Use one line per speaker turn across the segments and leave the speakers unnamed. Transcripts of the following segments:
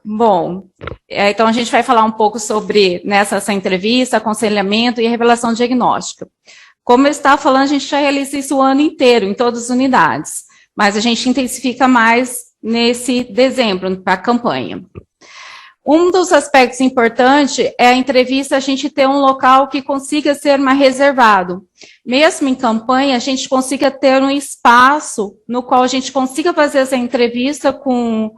Bom, então a gente vai falar um pouco sobre essa entrevista, aconselhamento e revelação diagnóstica. Como eu estava falando, a gente já realiza isso o ano inteiro, em todas as unidades, mas a gente intensifica mais nesse dezembro, para a campanha. Um dos aspectos importantes é a entrevista, a gente ter um local que consiga ser mais reservado. Mesmo em campanha, a gente consiga ter um espaço no qual a gente consiga fazer essa entrevista com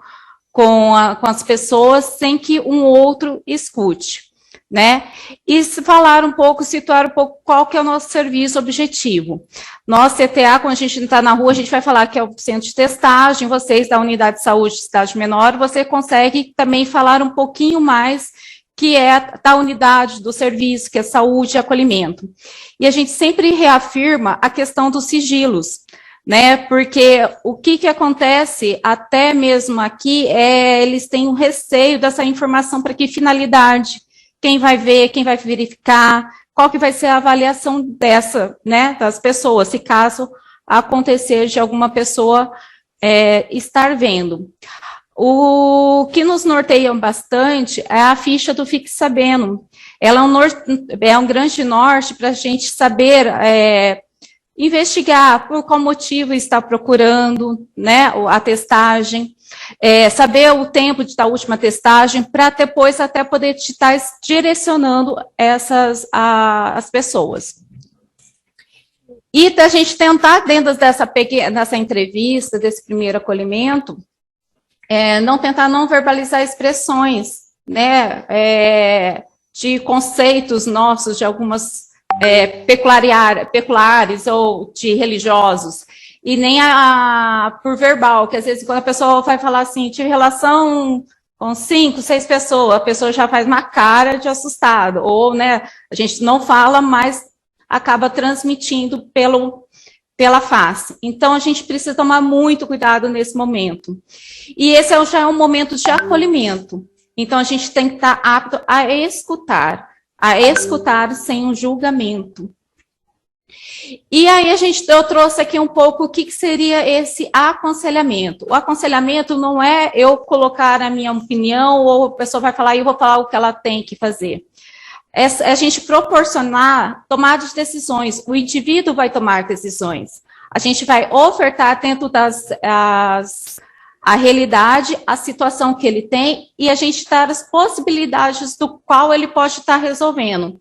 as pessoas sem que um outro escute, né? E falar um pouco, situar um pouco qual que é o nosso serviço objetivo. Nós, CTA, quando a gente está na rua, a gente vai falar que é o centro de testagem, vocês da unidade de saúde de cidade menor, você consegue também falar um pouquinho mais que é da unidade do serviço, que é saúde e acolhimento. E a gente sempre reafirma a questão dos sigilos, né, porque o que acontece até mesmo aqui eles têm um receio dessa informação para que finalidade, quem vai ver, quem vai verificar, qual que vai ser a avaliação das pessoas, se caso acontecer de alguma pessoa estar vendo. O que nos norteia bastante é a ficha do Fique Sabendo. Ela é um grande norte para a gente saber investigar por qual motivo está procurando, né, a testagem, saber o tempo da última testagem, para depois até poder estar direcionando as pessoas. E da gente tentar, dentro dessa entrevista, desse primeiro acolhimento, tentar não verbalizar expressões, né, de conceitos nossos, de algumas peculiares ou de religiosos, e nem por verbal, que às vezes quando a pessoa vai falar assim, tive relação com 5, 6 pessoas, a pessoa já faz uma cara de assustado, ou, né, a gente não fala, mas acaba transmitindo pela face. Então, a gente precisa tomar muito cuidado nesse momento. E esse já é um momento de acolhimento. Então, a gente tem que estar apto a escutar sem um julgamento. E aí eu trouxe aqui um pouco o que seria esse aconselhamento. O aconselhamento não é eu colocar a minha opinião ou a pessoa vai falar e eu vou falar o que ela tem que fazer. É a gente proporcionar tomada de decisões. O indivíduo vai tomar decisões. A gente vai ofertar dentro a realidade, a situação que ele tem, e a gente dar as possibilidades do qual ele pode estar resolvendo.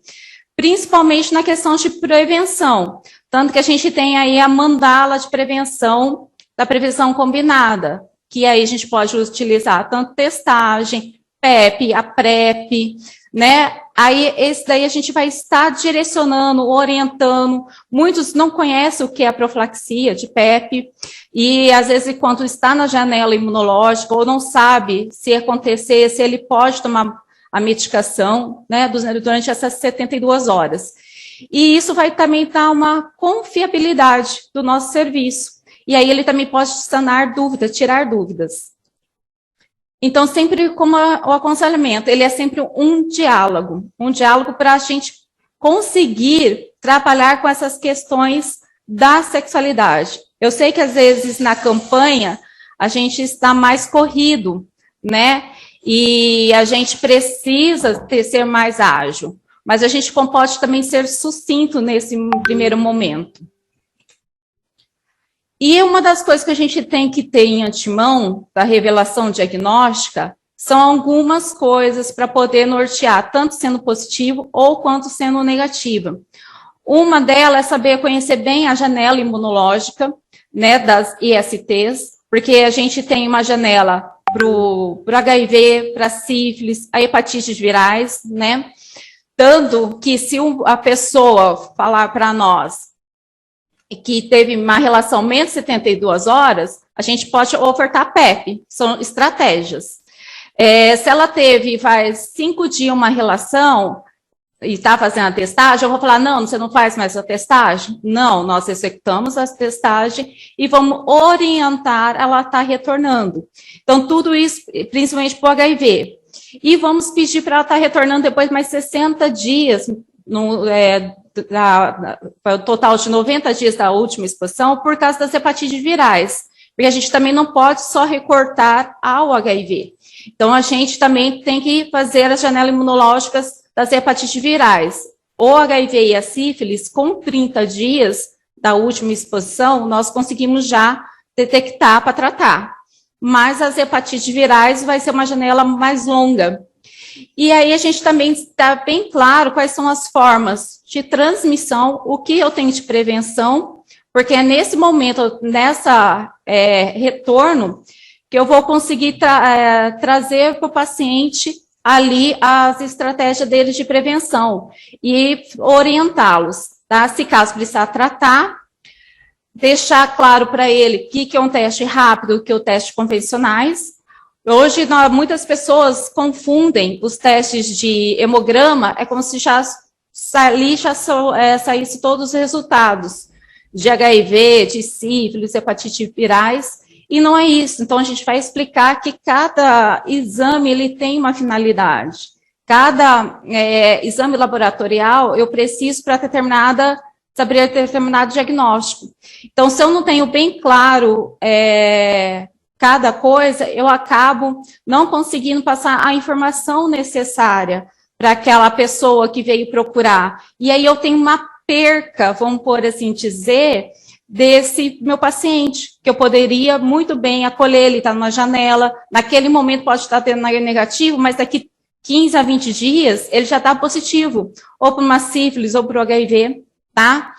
Principalmente na questão de prevenção. Tanto que a gente tem aí a mandala de prevenção, da prevenção combinada, que aí a gente pode utilizar tanto testagem, PEP, a PrEP, né? Aí esse daí a gente vai estar direcionando, orientando. Muitos não conhecem o que é a profilaxia de PEP, e às vezes quando está na janela imunológica, ou não sabe se acontecer, se ele pode tomar a medicação, né, durante essas 72 horas. E isso vai também dar uma confiabilidade do nosso serviço. E aí ele também pode sanar dúvidas, tirar dúvidas. Então, sempre como o aconselhamento, ele é sempre um diálogo para a gente conseguir trabalhar com essas questões da sexualidade. Eu sei que às vezes na campanha a gente está mais corrido, né? E a gente precisa ser mais ágil, mas a gente pode também ser sucinto nesse primeiro momento. E uma das coisas que a gente tem que ter em antemão da revelação diagnóstica são algumas coisas para poder nortear, tanto sendo positivo ou quanto sendo negativa. Uma delas é saber conhecer bem a janela imunológica, né, das ISTs, porque a gente tem uma janela para o HIV, para sífilis, a hepatites virais, né? Tanto que se a pessoa falar para nós que teve uma relação menos de 72 horas, a gente pode ofertar PEP, são estratégias. Se ela teve, faz 5 dias uma relação e está fazendo a testagem, eu vou falar, não, você não faz mais a testagem? Não, nós executamos a testagem e vamos orientar ela a estar retornando. Então, tudo isso, principalmente para o HIV. E vamos pedir para ela estar retornando depois mais 60 dias, o total de 90 dias da última exposição, por causa das hepatites virais, porque a gente também não pode só recortar ao HIV. Então, a gente também tem que fazer as janelas imunológicas das hepatites virais. O HIV e a sífilis, com 30 dias da última exposição, nós conseguimos já detectar para tratar. Mas as hepatites virais vai ser uma janela mais longa. E aí a gente também está bem claro quais são as formas de transmissão, o que eu tenho de prevenção, porque é nesse momento, nessa retorno, que eu vou conseguir trazer para o paciente ali as estratégias deles de prevenção e orientá-los, tá? Se caso precisar tratar, deixar claro para ele o que é um teste rápido, o que é o teste convencionais. Hoje, muitas pessoas confundem os testes de hemograma, é como se já saísse todos os resultados de HIV, de sífilis, hepatite virais, e não é isso. Então, a gente vai explicar que cada exame ele tem uma finalidade. Cada exame laboratorial eu preciso para saber determinado diagnóstico. Então, se eu não tenho bem claro cada coisa, eu acabo não conseguindo passar a informação necessária para aquela pessoa que veio procurar. E aí eu tenho uma perca, vamos por assim dizer, desse meu paciente, que eu poderia muito bem acolher, ele está numa janela, naquele momento pode estar tendo negativo, mas daqui 15 a 20 dias ele já está positivo, ou para uma sífilis, ou para o HIV, tá?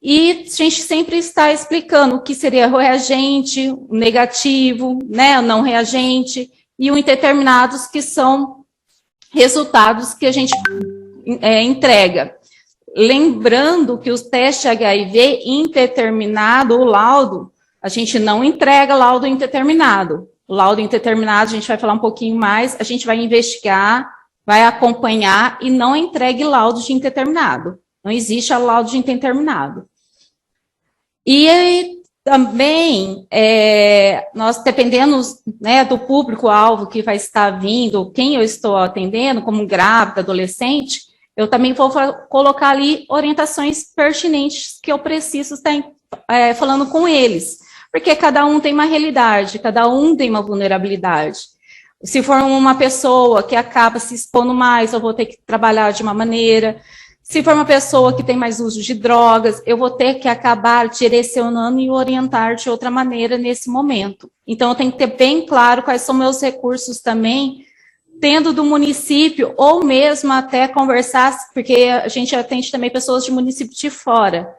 E a gente sempre está explicando o que seria o reagente, o negativo, né, o não reagente, e o indeterminados, que são resultados que a gente entrega. Lembrando que os testes HIV indeterminado, o laudo, a gente não entrega laudo indeterminado. O laudo indeterminado, a gente vai falar um pouquinho mais, a gente vai investigar, vai acompanhar e não entregue laudo de indeterminado. Não existe laudo de indeterminado. E aí, também, nós, dependendo, né, do público-alvo que vai estar vindo, quem eu estou atendendo, como grávida, adolescente, eu também vou colocar ali orientações pertinentes que eu preciso estar falando com eles. Porque cada um tem uma realidade, cada um tem uma vulnerabilidade. Se for uma pessoa que acaba se expondo mais, eu vou ter que trabalhar de uma maneira. Se for uma pessoa que tem mais uso de drogas, eu vou ter que acabar direcionando e orientar de outra maneira nesse momento. Então, eu tenho que ter bem claro quais são meus recursos também, tendo do município, ou mesmo até conversar, porque a gente atende também pessoas de município de fora,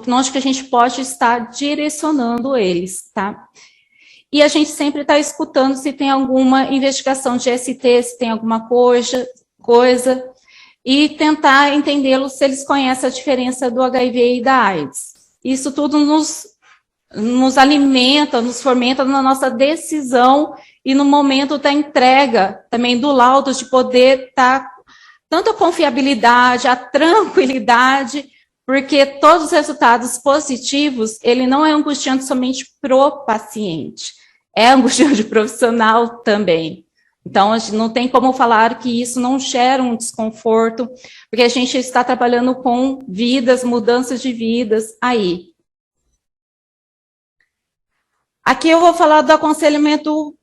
onde que a gente pode estar direcionando eles, tá? E a gente sempre está escutando se tem alguma investigação de ST, se tem alguma coisa, e tentar entendê-los se eles conhecem a diferença do HIV e da AIDS. Isso tudo nos alimenta, nos fomenta na nossa decisão e no momento da entrega também do laudo, de poder estar tanto a confiabilidade, a tranquilidade, porque todos os resultados positivos, ele não é angustiante somente pro paciente, é angustiante profissional também. Então, a gente não tem como falar que isso não gera um desconforto, porque a gente está trabalhando com vidas, mudanças de vidas aí. Aqui eu vou falar do aconselhamento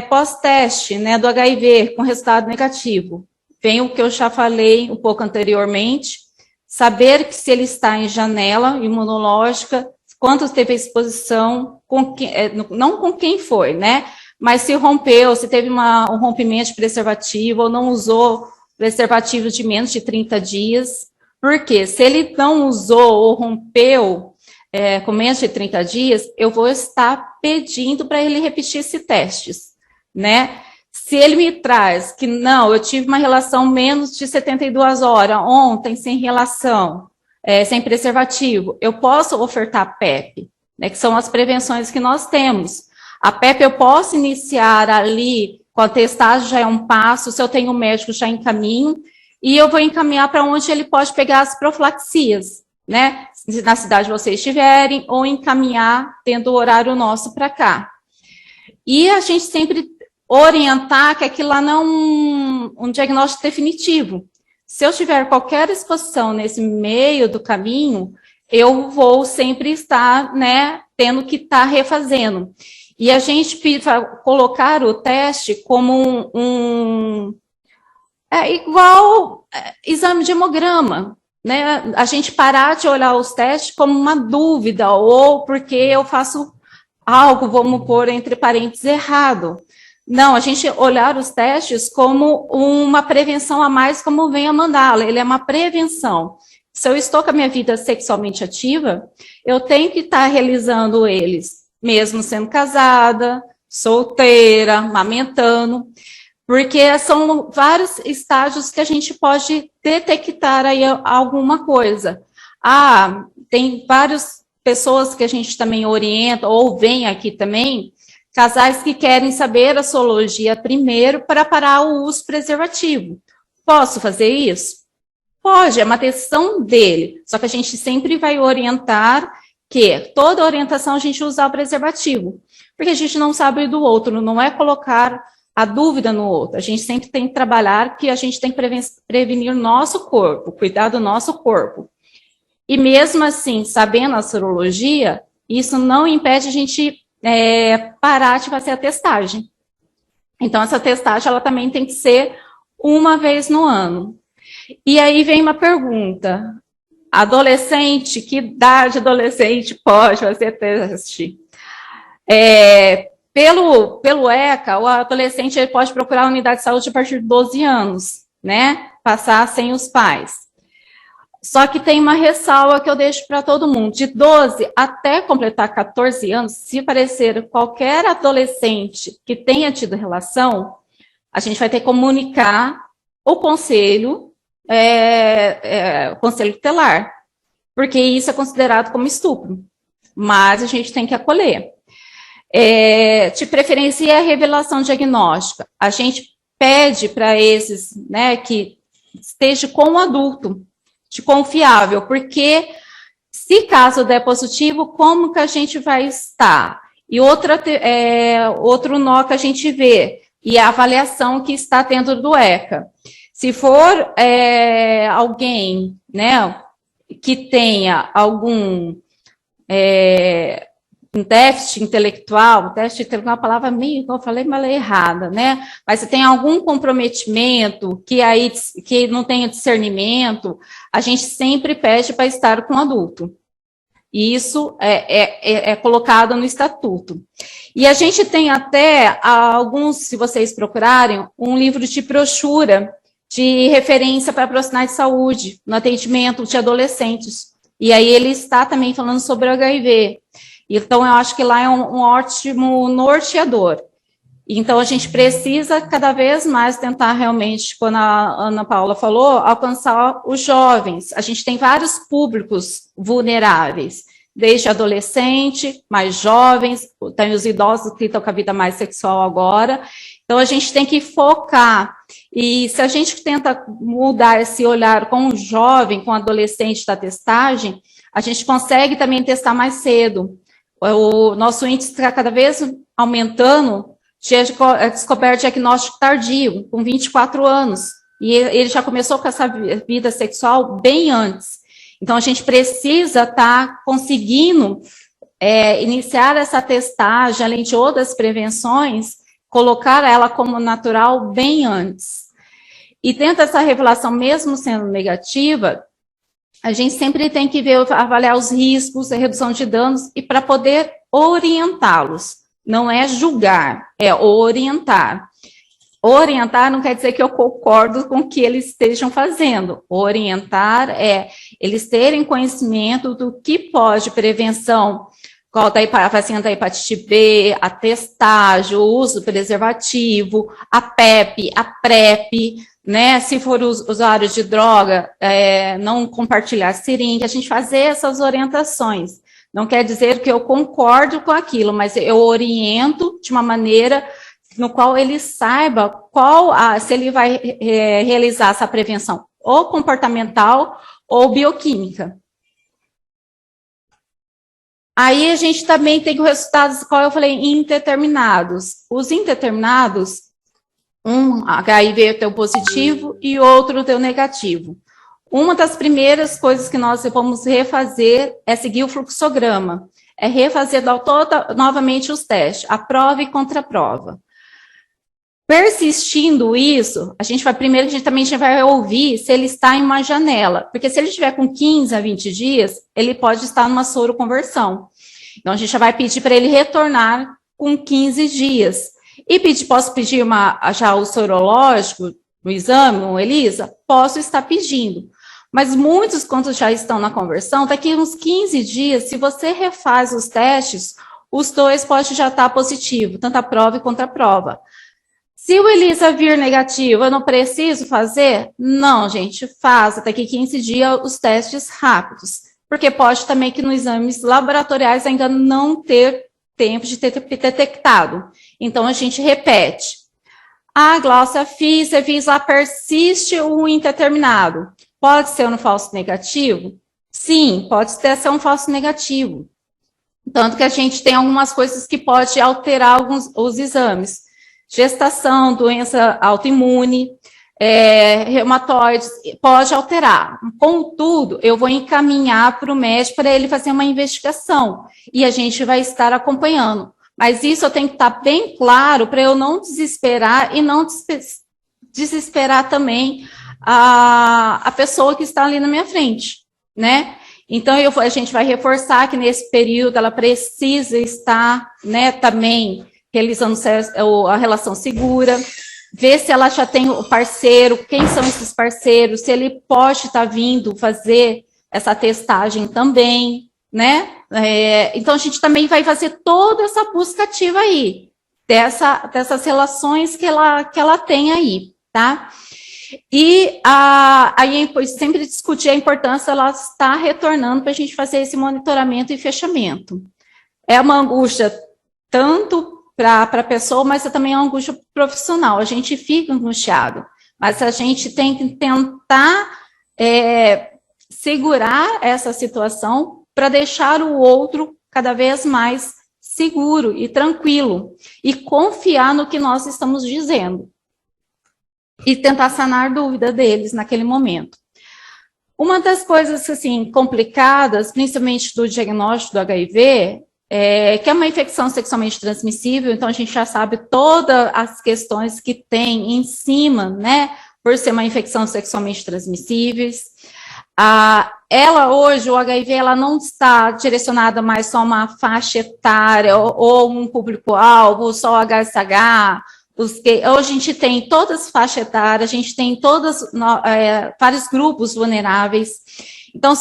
pós-teste, né, do HIV, com resultado negativo. Vem o que eu já falei um pouco anteriormente, saber que se ele está em janela imunológica, quanto teve exposição, não com quem foi, né? Mas se rompeu, se teve um rompimento de preservativo, ou não usou preservativo de menos de 30 dias. Por quê? Se ele não usou ou rompeu com menos de 30 dias, eu vou estar pedindo para ele repetir esses testes, né? Se ele me traz que não, eu tive uma relação menos de 72 horas ontem, sem relação, sem preservativo, eu posso ofertar PEP, né, que são as prevenções que nós temos. A PEP eu posso iniciar ali, com a testagem já é um passo, se eu tenho um médico já encaminho, e eu vou encaminhar para onde ele pode pegar as profilaxias, né? Se na cidade vocês estiverem, ou encaminhar tendo o horário nosso para cá. E a gente sempre orientar que aquilo lá não é um diagnóstico definitivo. Se eu tiver qualquer exposição nesse meio do caminho, eu vou sempre estar, né, tendo que estar refazendo. E a gente colocar o teste como igual exame de hemograma, né? A gente parar de olhar os testes como uma dúvida, ou porque eu faço algo, vamos pôr entre parênteses, errado. Não, a gente olhar os testes como uma prevenção a mais, como vem a mandala, ele é uma prevenção. Se eu estou com a minha vida sexualmente ativa, eu tenho que estar realizando eles, mesmo sendo casada, solteira, amamentando, porque são vários estágios que a gente pode detectar aí alguma coisa. Tem várias pessoas que a gente também orienta, ou vem aqui também, casais que querem saber a sorologia primeiro para parar o uso preservativo. Posso fazer isso? Pode, é uma decisão dele. Só que a gente sempre vai orientar que toda orientação a gente usar o preservativo. Porque a gente não sabe do outro, não é colocar a dúvida no outro. A gente sempre tem que trabalhar que a gente tem que prevenir o nosso corpo, cuidar do nosso corpo. E mesmo assim, sabendo a sorologia, isso não impede a gente parar de fazer a testagem. Então, essa testagem ela também tem que ser uma vez no ano. E aí vem uma pergunta. Adolescente, que idade adolescente pode fazer teste? Pelo ECA, o adolescente ele pode procurar a unidade de saúde a partir de 12 anos, né? Passar sem os pais. Só que tem uma ressalva que eu deixo para todo mundo. De 12 até completar 14 anos, se aparecer qualquer adolescente que tenha tido relação, a gente vai ter que comunicar o conselho tutelar, porque isso é considerado como estupro. Mas a gente tem que acolher. De preferência, a revelação diagnóstica. A gente pede para esses, né, que esteja com um adulto, de confiável, porque se caso der positivo, como que a gente vai estar? E outro nó que a gente vê, e a avaliação que está dentro do ECA. Se for alguém, né, que tenha algum um déficit intelectual é uma palavra meio, que eu falei, mas é errada, né? Mas se tem algum comprometimento que não tenha discernimento, a gente sempre pede para estar com o adulto. E isso é colocado no estatuto. E a gente tem até alguns, se vocês procurarem, um livro de brochura de referência para profissionais de saúde, no atendimento de adolescentes. E aí ele está também falando sobre o HIV. Então, eu acho que lá é um ótimo norteador. Então, a gente precisa cada vez mais tentar realmente, quando a Ana Paula falou, alcançar os jovens. A gente tem vários públicos vulneráveis, desde adolescente, mais jovens, tem os idosos que estão com a vida mais sexual agora. Então, a gente tem que focar. E se a gente tenta mudar esse olhar com o jovem, com o adolescente da testagem, a gente consegue também testar mais cedo. O nosso índice está cada vez aumentando, descoberto diagnóstico tardio, com 24 anos. E ele já começou com essa vida sexual bem antes. Então, a gente precisa estar conseguindo iniciar essa testagem, além de outras prevenções, colocar ela como natural bem antes. E dentro dessa revelação, mesmo sendo negativa, a gente sempre tem que avaliar os riscos, a redução de danos, e para poder orientá-los. Não é julgar, é orientar. Orientar não quer dizer que eu concordo com o que eles estejam fazendo. Orientar é eles terem conhecimento do que pode prevenção, qual a vacina da hepatite B, a testagem, o uso do preservativo, a PEP, a PrEP, né? Se for usuário de droga, não compartilhar seringa, a gente fazer essas orientações. Não quer dizer que eu concordo com aquilo, mas eu oriento de uma maneira no qual ele saiba se ele vai realizar essa prevenção ou comportamental ou bioquímica. Aí a gente também tem os resultados, qual eu falei, indeterminados. Os indeterminados, um HIV deu positivo e outro deu negativo. Uma das primeiras coisas que nós vamos refazer é seguir o fluxograma, é refazer novamente os testes, a prova e contraprova. Persistindo isso, a gente também vai ouvir se ele está em uma janela, porque se ele estiver com 15 a 20 dias, ele pode estar numa soroconversão. Então, a gente já vai pedir para ele retornar com 15 dias. E posso pedir já o sorológico, o exame, Elisa? Posso estar pedindo. Mas muitos, quando já estão na conversão, daqui a uns 15 dias, se você refaz os testes, os dois podem já estar positivo, tanto a prova e contraprova. Se o ELISA vir negativo, eu não preciso fazer? Não, gente, faça daqui a 15 dias os testes rápidos. Porque pode também que nos exames laboratoriais ainda não ter tempo de ter detectado. Então, a gente repete. Ah, Glaucia, fiz lá, persiste o indeterminado. Pode ser um falso negativo? Sim, pode ser um falso negativo. Tanto que a gente tem algumas coisas que pode alterar os exames. Gestação, doença autoimune, reumatoides, pode alterar. Contudo, eu vou encaminhar para o médico para ele fazer uma investigação e a gente vai estar acompanhando. Mas isso eu tenho que estar bem claro para eu não desesperar e não desesperar também a pessoa que está ali na minha frente, né? Então, a gente vai reforçar que nesse período ela precisa estar, né, também realizando a relação segura, ver se ela já tem o parceiro, quem são esses parceiros, se ele pode estar vindo fazer essa testagem também, né? Então, a gente também vai fazer toda essa busca ativa aí, dessas relações que ela tem aí, tá? E aí sempre discutir a importância ela estar retornando para a gente fazer esse monitoramento e fechamento. É uma angústia tanto para a pessoa, mas também é uma angústia profissional. A gente fica angustiado, mas a gente tem que tentar segurar essa situação para deixar o outro cada vez mais seguro e tranquilo e confiar no que nós estamos dizendo e tentar sanar dúvida deles naquele momento. Uma das coisas assim complicadas, principalmente do diagnóstico do HIV, que é uma infecção sexualmente transmissível, então a gente já sabe todas as questões que tem em cima, né, por ser uma infecção sexualmente transmissíveis. Ela hoje, o HIV, ela não está direcionada mais só a uma faixa etária ou um público-alvo, só o HSH. Hoje a gente tem todas as faixas etárias, a gente tem vários grupos vulneráveis. Então,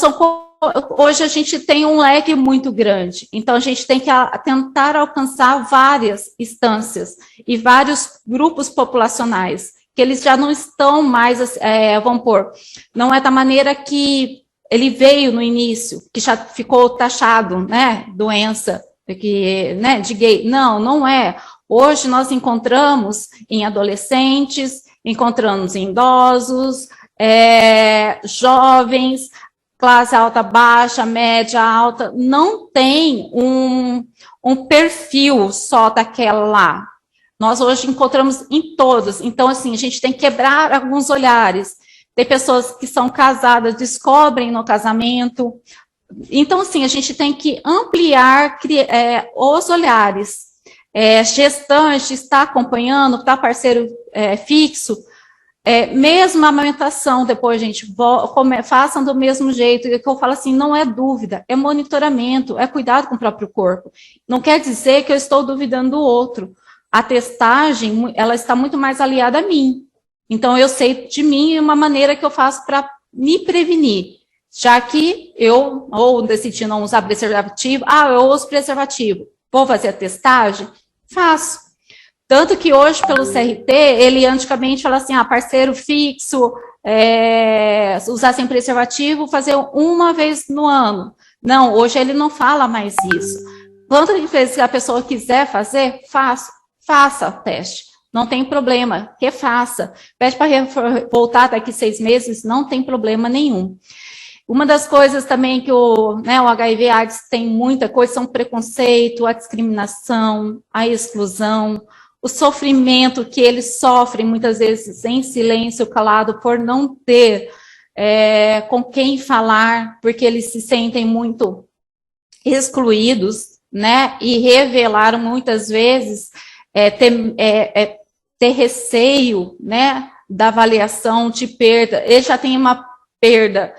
hoje a gente tem um leque muito grande. Então, a gente tem que tentar alcançar várias instâncias e vários grupos populacionais, que eles já não estão mais, vamos pôr, não é da maneira que ele veio no início, que já ficou taxado, né, doença de gay. Não é. Hoje nós encontramos em adolescentes, encontramos em idosos, jovens, classe alta, baixa, média, alta, não tem um perfil só daquela lá. Nós hoje encontramos em todos. Então, assim, a gente tem que quebrar alguns olhares. Tem pessoas que são casadas, descobrem no casamento. Então, assim, a gente tem que ampliar os olhares. Gestante está acompanhando, está parceiro fixo, mesmo a amamentação, depois, gente, façam do mesmo jeito, que eu falo assim, não é dúvida, é monitoramento, é cuidado com o próprio corpo. Não quer dizer que eu estou duvidando do outro. A testagem, ela está muito mais aliada a mim. Então, eu sei de mim e uma maneira que eu faço para me prevenir. Já que eu, ou decidi não usar preservativo, eu uso preservativo. Vou fazer a testagem? Faço. Tanto que hoje, pelo CRT, ele antigamente fala assim, parceiro fixo, usar sem preservativo, fazer uma vez no ano. Não, hoje ele não fala mais isso. Quantas vezes a pessoa quiser fazer, faça o teste. Não tem problema, refaça. Pede para voltar daqui 6 meses, não tem problema nenhum. Uma das coisas também que o HIV/AIDS tem muita coisa são o preconceito, a discriminação, a exclusão, o sofrimento que eles sofrem muitas vezes em silêncio, calado, por não ter com quem falar, porque eles se sentem muito excluídos, né? E revelaram muitas vezes ter receio, né? Da avaliação de perda. Ele já tem uma perda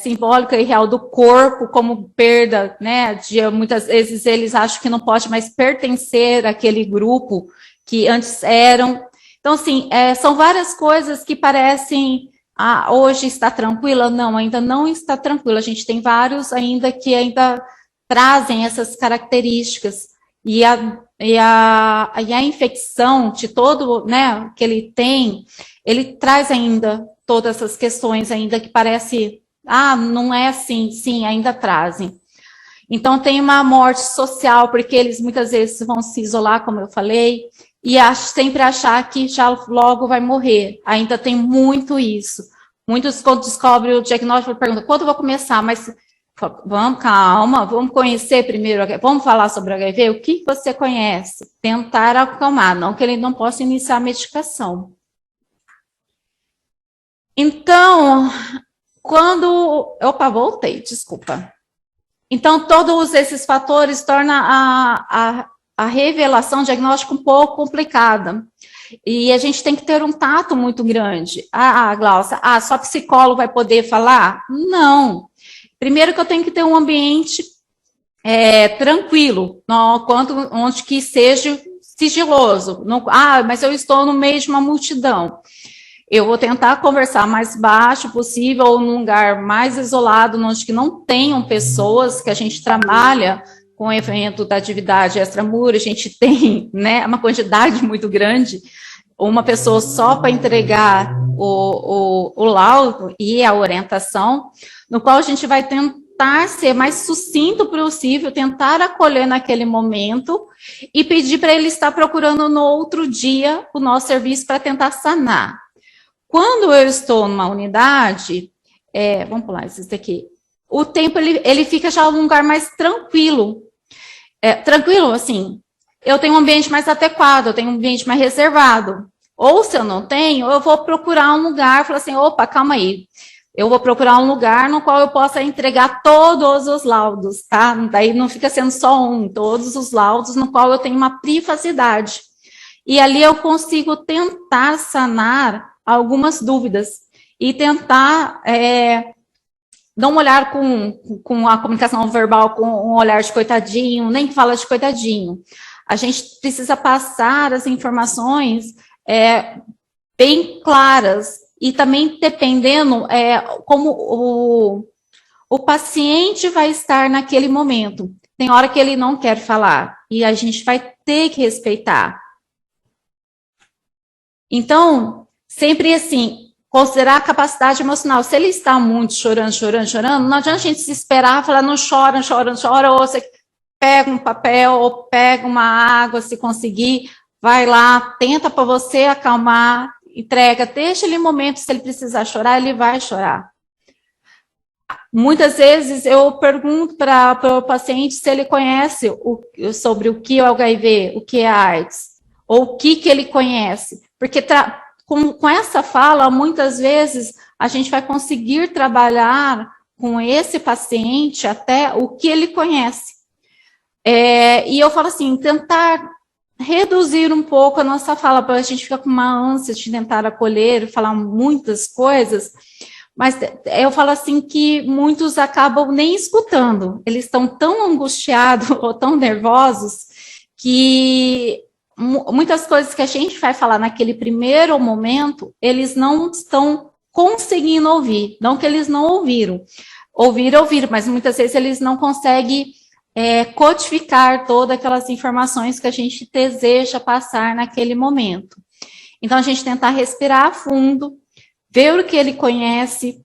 simbólica e real do corpo como perda, né? Muitas vezes eles acham que não pode mais pertencer àquele grupo que antes eram. Então, assim, são várias coisas que parecem, hoje está tranquila? Não, ainda não está tranquila. A gente tem vários ainda que ainda trazem essas características. E a infecção de todo, né, que ele tem, ele traz ainda todas essas questões ainda que parece, não é assim, sim, ainda trazem. Então, tem uma morte social, porque eles muitas vezes vão se isolar, como eu falei, e sempre achar que já logo vai morrer. Ainda tem muito isso. Muitos, quando descobrem o diagnóstico, perguntam, quando eu vou começar? Mas, vamos, calma, vamos conhecer primeiro, vamos falar sobre o HIV? O que você conhece? Tentar acalmar, não que ele não possa iniciar a medicação. Então, voltei, desculpa. Então, todos esses fatores tornam a revelação diagnóstica um pouco complicada. E a gente tem que ter um tato muito grande. Glaucia, só psicólogo vai poder falar? Não. Primeiro que eu tenho que ter um ambiente tranquilo, onde que seja sigiloso. Mas eu estou no meio de uma multidão. Eu vou tentar conversar mais baixo possível, ou num lugar mais isolado, onde que não tenham pessoas, que a gente trabalha com o evento da atividade extramuro, a gente tem, né, uma quantidade muito grande, uma pessoa só para entregar o laudo e a orientação, no qual a gente vai tentar ser mais sucinto possível, tentar acolher naquele momento e pedir para ele estar procurando no outro dia o nosso serviço para tentar sanar. Quando eu estou numa unidade, vamos pular isso daqui, o tempo ele fica já num lugar mais tranquilo. Tranquilo, assim, eu tenho um ambiente mais adequado, eu tenho um ambiente mais reservado. Ou se eu não tenho, eu vou procurar um lugar, falar assim, opa, calma aí. Eu vou procurar um lugar no qual eu possa entregar todos os laudos, tá? Daí não fica sendo só todos os laudos no qual eu tenho uma privacidade. E ali eu consigo tentar sanar algumas dúvidas e tentar dar um olhar com a comunicação verbal, com um olhar de coitadinho, nem fala de coitadinho. A gente precisa passar as informações bem claras e também dependendo como o paciente vai estar naquele momento. Tem hora que ele não quer falar e a gente vai ter que respeitar. Então, sempre assim, considerar a capacidade emocional. Se ele está muito chorando, não adianta a gente se esperar, falar, não chora, ou você pega um papel, ou pega uma água, se conseguir, vai lá, tenta para você acalmar, entrega, deixa ele um momento, se ele precisar chorar, ele vai chorar. Muitas vezes eu pergunto para o paciente se ele conhece sobre o que é o HIV, o que é a AIDS, ou o que ele conhece, porque com essa fala, muitas vezes, a gente vai conseguir trabalhar com esse paciente até o que ele conhece. E eu falo assim, tentar reduzir um pouco a nossa fala, para a gente ficar com uma ânsia de tentar acolher, falar muitas coisas, mas eu falo assim que muitos acabam nem escutando, eles estão tão angustiados ou tão nervosos que muitas coisas que a gente vai falar naquele primeiro momento, eles não estão conseguindo ouvir, não que eles não ouviram, ouvir, mas muitas vezes eles não conseguem codificar todas aquelas informações que a gente deseja passar naquele momento. Então, a gente tentar respirar fundo, ver o que ele conhece,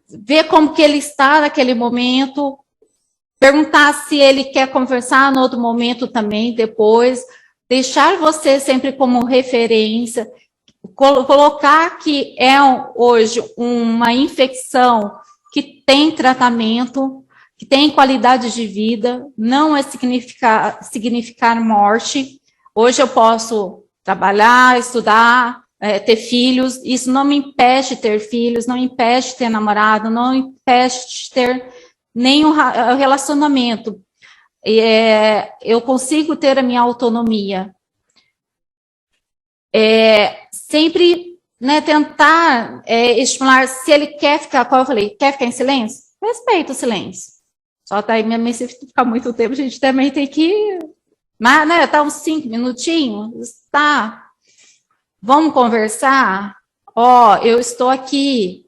ver como que ele está naquele momento, perguntar se ele quer conversar no outro momento também, depois, deixar você sempre como referência, colocar que hoje uma infecção que tem tratamento, que tem qualidade de vida, não é significar morte. Hoje eu posso trabalhar, estudar, ter filhos, isso não me impede de ter filhos, não me impede de ter namorado, não me impede de ter nenhum relacionamento. Eu consigo ter a minha autonomia. Sempre, né, tentar estimular, se ele quer ficar, como eu falei, quer ficar em silêncio? Respeita o silêncio. Só tá aí, minha mãe, se ficar muito tempo, a gente também tem que, mas, né, tá uns 5 minutinhos, tá, vamos conversar? Ó, eu estou aqui,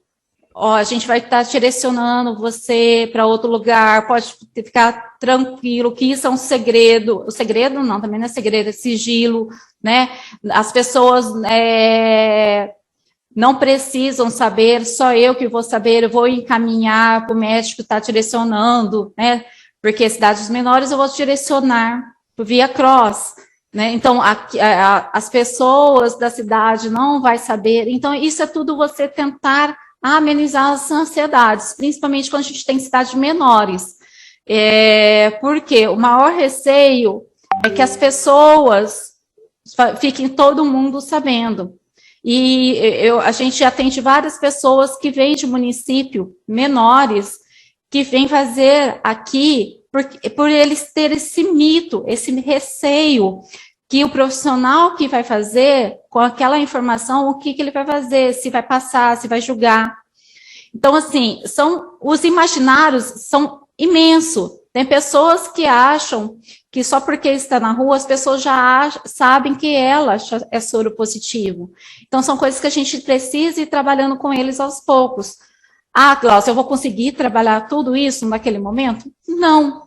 ó, a gente vai estar direcionando você para outro lugar, pode ficar tranquilo, que isso é um segredo. O segredo não, também não é segredo, é sigilo, né? As pessoas não precisam saber, só eu que vou saber, eu vou encaminhar para o médico que está direcionando, né? Porque cidades menores eu vou direcionar via cross, né? Então, as pessoas da cidade não vai saber. Então, isso é tudo você tentar amenizar as ansiedades, principalmente quando a gente tem cidades menores. Porque o maior receio é que as pessoas fiquem todo mundo sabendo. E a gente atende várias pessoas que vêm de município menores, que vêm fazer aqui, por eles terem esse mito, esse receio, que o profissional que vai fazer, com aquela informação, o que ele vai fazer, se vai passar, se vai julgar. Então, assim, os imaginários são imensos. Tem pessoas que acham que só porque está na rua, as pessoas já sabem que ela é soro positivo. Então, são coisas que a gente precisa ir trabalhando com eles aos poucos. Ah, Glaucia, eu vou conseguir trabalhar tudo isso naquele momento? Não.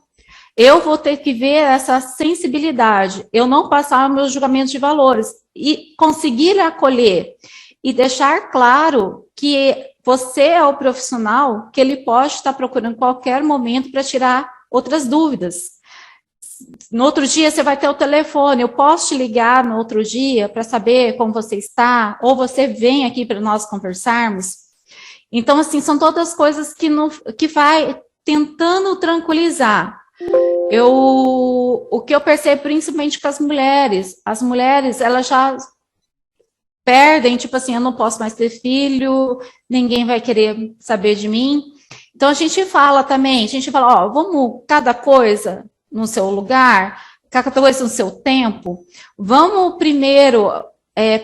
Eu vou ter que ver essa sensibilidade, eu não passar meus julgamentos de valores e conseguir acolher e deixar claro que você é o profissional que ele pode estar procurando em qualquer momento para tirar outras dúvidas. No outro dia você vai ter o telefone, eu posso te ligar no outro dia para saber como você está, ou você vem aqui para nós conversarmos. Então, assim, são todas coisas que vai tentando tranquilizar. O que eu percebo principalmente com as mulheres, elas já perdem, tipo assim, eu não posso mais ter filho, ninguém vai querer saber de mim. Então, a gente fala, ó, vamos cada coisa no seu lugar, cada coisa no seu tempo. Vamos primeiro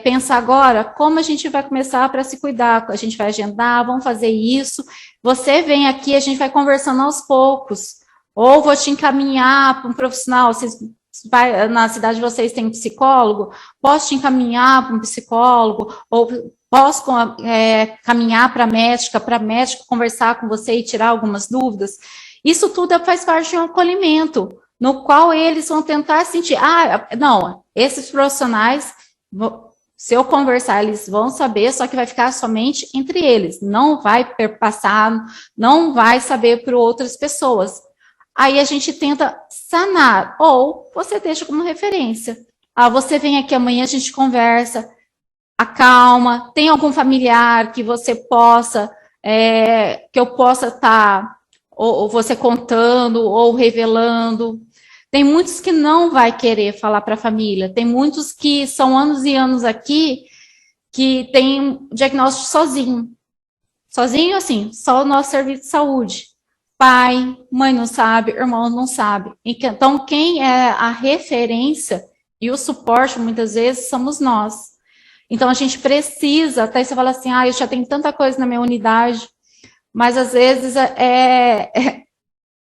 pensar agora como a gente vai começar para se cuidar. A gente vai agendar, vamos fazer isso. Você vem aqui, a gente vai conversando aos poucos. Ou vou te encaminhar para um profissional. Na cidade de vocês tem um psicólogo? Posso te encaminhar para um psicólogo? Ou posso caminhar para a médica conversar com você e tirar algumas dúvidas? Isso tudo faz parte de um acolhimento, no qual eles vão tentar sentir, não, esses profissionais, se eu conversar, eles vão saber, só que vai ficar somente entre eles, não vai perpassar, não vai saber para outras pessoas. Aí a gente tenta sanar, ou você deixa como referência. Você vem aqui amanhã, a gente conversa, acalma, tem algum familiar que você possa, que eu possa estar, ou você contando, ou revelando. Tem muitos que não vai querer falar para a família, tem muitos que são anos e anos aqui, que tem diagnóstico sozinho. Sozinho, assim, só o nosso serviço de saúde. Pai, mãe não sabe, irmão não sabe. Então, quem é a referência e o suporte, muitas vezes, somos nós. Então, a gente precisa, até você fala assim, eu já tenho tanta coisa na minha unidade, mas, às vezes, é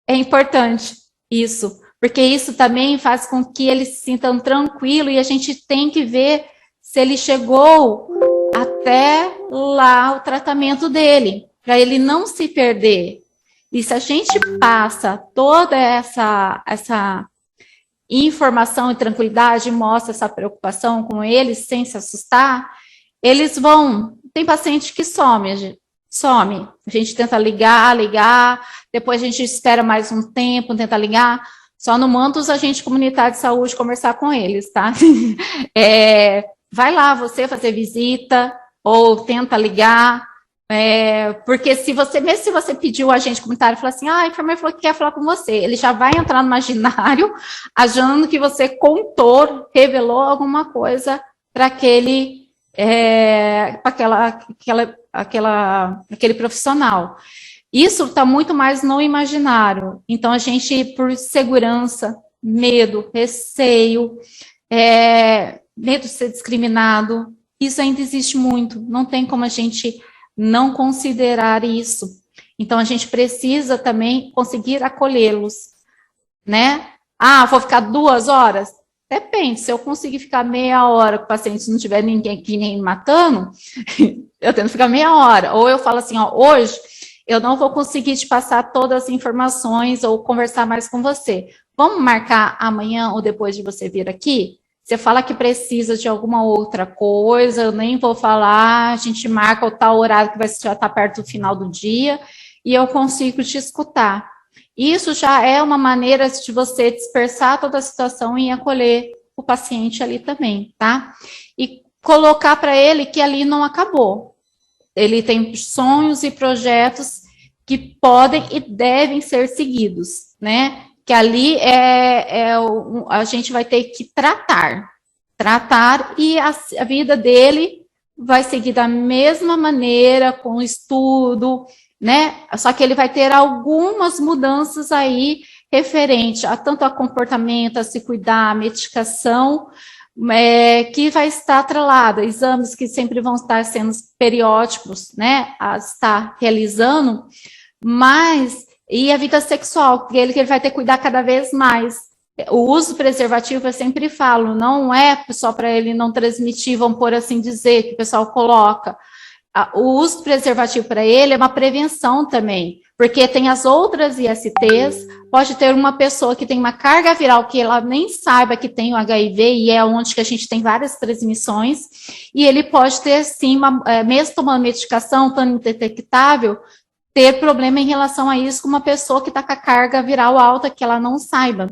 importante isso, porque isso também faz com que eles se sintam tranquilos e a gente tem que ver se ele chegou até lá o tratamento dele, para ele não se perder. E se a gente passa toda essa informação e tranquilidade, mostra essa preocupação com eles, sem se assustar, eles vão... Tem paciente que some. A gente tenta ligar, depois a gente espera mais um tempo, tenta ligar. Só no Mantos a gente, comunidade de saúde, conversar com eles, tá? Vai lá você fazer visita, ou tenta ligar, porque mesmo se você pediu o agente comunitário e falar assim, a enfermeira falou que quer falar com você, ele já vai entrar no imaginário achando que você contou, revelou alguma coisa para aquele para aquele profissional. Isso está muito mais no imaginário. Então, a gente, por segurança, medo, receio, medo de ser discriminado, isso ainda existe muito. Não tem como a gente não considerar isso. Então, a gente precisa também conseguir acolhê-los, né? Ah, vou ficar 2 horas? Depende, se eu conseguir ficar meia hora com o paciente, se não tiver ninguém aqui nem matando, eu tento ficar meia hora. Ou eu falo assim, ó, hoje eu não vou conseguir te passar todas as informações ou conversar mais com você. Vamos marcar amanhã ou depois de você vir aqui? Você fala que precisa de alguma outra coisa, eu nem vou falar, a gente marca o tal horário que vai já estar perto do final do dia e eu consigo te escutar. Isso já é uma maneira de você dispersar toda a situação e acolher o paciente ali também, tá? E colocar para ele que ali não acabou. Ele tem sonhos e projetos que podem e devem ser seguidos, né? Que ali a gente vai ter que tratar e a vida dele vai seguir da mesma maneira, com estudo, né? Só que ele vai ter algumas mudanças aí referente a tanto a comportamento, a se cuidar, a medicação, que vai estar atrelada, exames que sempre vão estar sendo periódicos, né? A estar realizando, mas e a vida sexual, que ele vai ter que cuidar cada vez mais. O uso do preservativo, eu sempre falo, não é só para ele não transmitir, vamos por assim dizer, que o pessoal coloca. O uso do preservativo para ele é uma prevenção também, porque tem as outras ISTs, pode ter uma pessoa que tem uma carga viral que ela nem saiba que tem o HIV, e é onde que a gente tem várias transmissões, e ele pode ter, sim, mesmo tomando medicação, estando indetectável, ter problema em relação a isso com uma pessoa que está com a carga viral alta, que ela não saiba.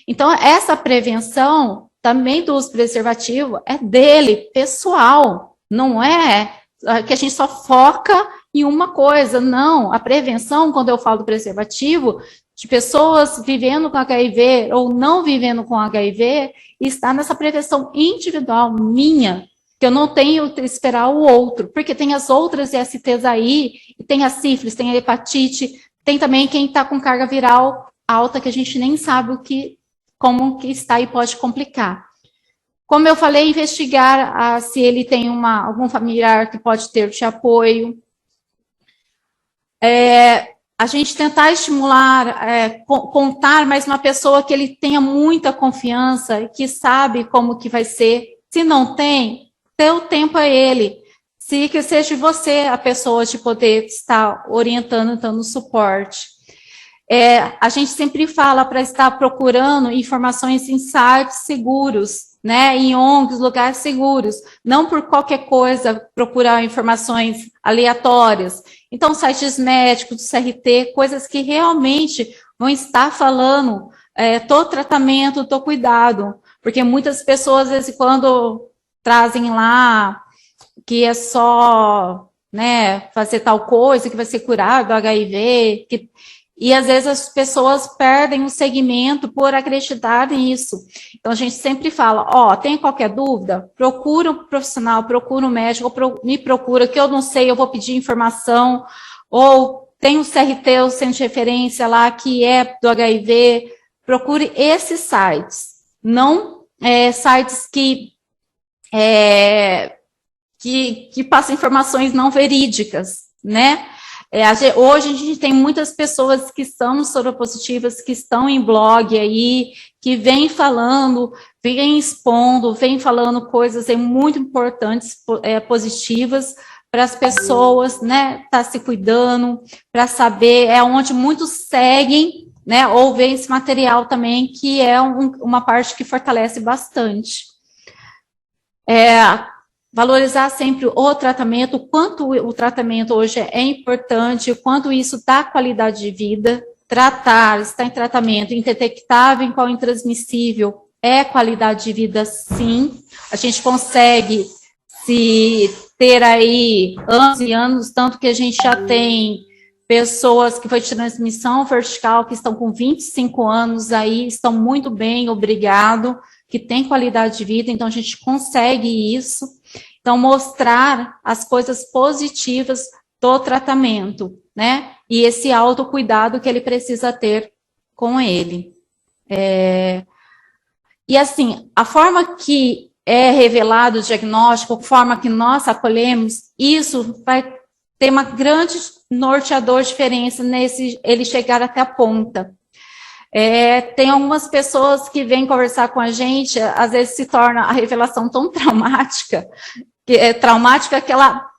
Então, essa prevenção também do uso preservativo é dele, pessoal, não é que a gente só foca em uma coisa, não. A prevenção, quando eu falo do preservativo, de pessoas vivendo com HIV ou não vivendo com HIV, está nessa prevenção individual minha, que eu não tenho que esperar o outro, porque tem as outras ISTs aí, tem a sífilis, tem a hepatite, tem também quem está com carga viral alta, que a gente nem sabe como que está e pode complicar. Como eu falei, investigar se ele tem algum familiar que pode ter de apoio. A gente tentar estimular, contar, mas uma pessoa que ele tenha muita confiança, que sabe como que vai ser. Se não tem, dê o tempo a ele. Se que seja você a pessoa de poder estar orientando, dando suporte. A gente sempre fala para estar procurando informações em sites seguros, né, em ONGs, lugares seguros, não por qualquer coisa procurar informações aleatórias. Então, sites médicos, do CRT, coisas que realmente vão estar falando todo tratamento, todo cuidado, porque muitas pessoas, às vezes, quando trazem lá que é só, né, fazer tal coisa, que vai ser curado do HIV, e às vezes as pessoas perdem o segmento por acreditar nisso. Então a gente sempre fala, tem qualquer dúvida? Procura um profissional, procura um médico, me procura, que eu não sei, eu vou pedir informação, ou tem o CRT, o centro de referência lá, que é do HIV, procure esses sites, não sites que passam informações não verídicas, né? Hoje a gente tem muitas pessoas que são soropositivas, que estão em blog aí, que vêm falando, vêm expondo, vêm falando coisas muito importantes, positivas, para as pessoas, né, tá se cuidando, para saber, onde muitos seguem, né, ou veem esse material também, que é uma parte que fortalece bastante. Valorizar sempre o tratamento, o quanto o tratamento hoje é importante, o quanto isso dá qualidade de vida. Tratar, estar em tratamento, indetectável, qual intransmissível, é qualidade de vida, sim. A gente consegue se ter aí anos e anos, tanto que a gente já tem pessoas que foi de transmissão vertical, que estão com 25 anos aí, estão muito bem, obrigado, que tem qualidade de vida, então a gente consegue isso. Então, mostrar as coisas positivas do tratamento, né? E esse autocuidado que ele precisa ter com ele. E assim, a forma que é revelado o diagnóstico, a forma que nós acolhemos, isso vai ter uma grande norteador diferença nesse ele chegar até a ponta. Tem algumas pessoas que vêm conversar com a gente, às vezes se torna a revelação tão traumática, que ela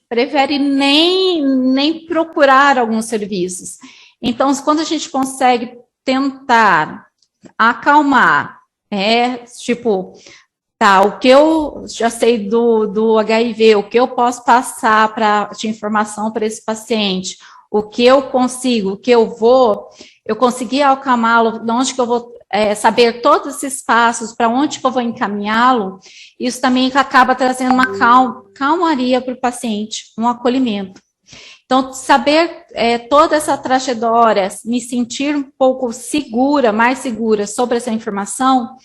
prefere nem procurar alguns serviços. Então, quando a gente consegue tentar acalmar, tipo, tá, o que eu já sei do HIV, o que eu posso passar de informação para esse paciente, o que eu consigo, o que eu consegui acalmá-lo, de onde que eu vou saber todos esses passos, para onde que eu vou encaminhá-lo, isso também acaba trazendo uma calmaria para o paciente, um acolhimento. Então, saber toda essa trajetória, me sentir um pouco segura, mais segura sobre essa informação,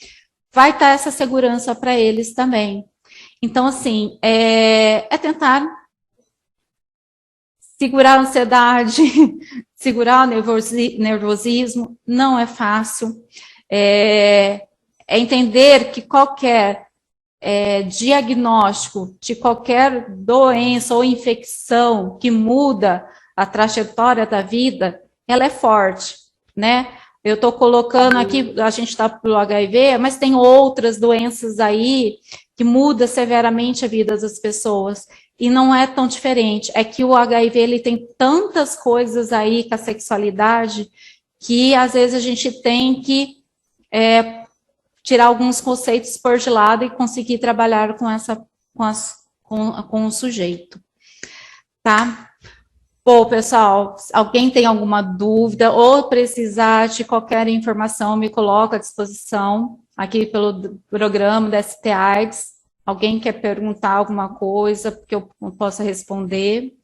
vai dar essa segurança para eles também. Então, assim, tentar segurar a ansiedade, segurar o nervosismo, não é fácil. Entender que qualquer diagnóstico de qualquer doença ou infecção que muda a trajetória da vida, ela é forte, né? Eu estou colocando aqui, a gente está pelo HIV, mas tem outras doenças aí que mudam severamente a vida das pessoas. E não é tão diferente. É que o HIV, ele tem tantas coisas aí com a sexualidade que, às vezes, a gente tem que tirar alguns conceitos por de lado e conseguir trabalhar com o sujeito. Tá? Bom, pessoal, alguém tem alguma dúvida ou precisar de qualquer informação, me coloco à disposição aqui pelo programa da ST AIDS. Alguém quer perguntar alguma coisa que eu possa responder?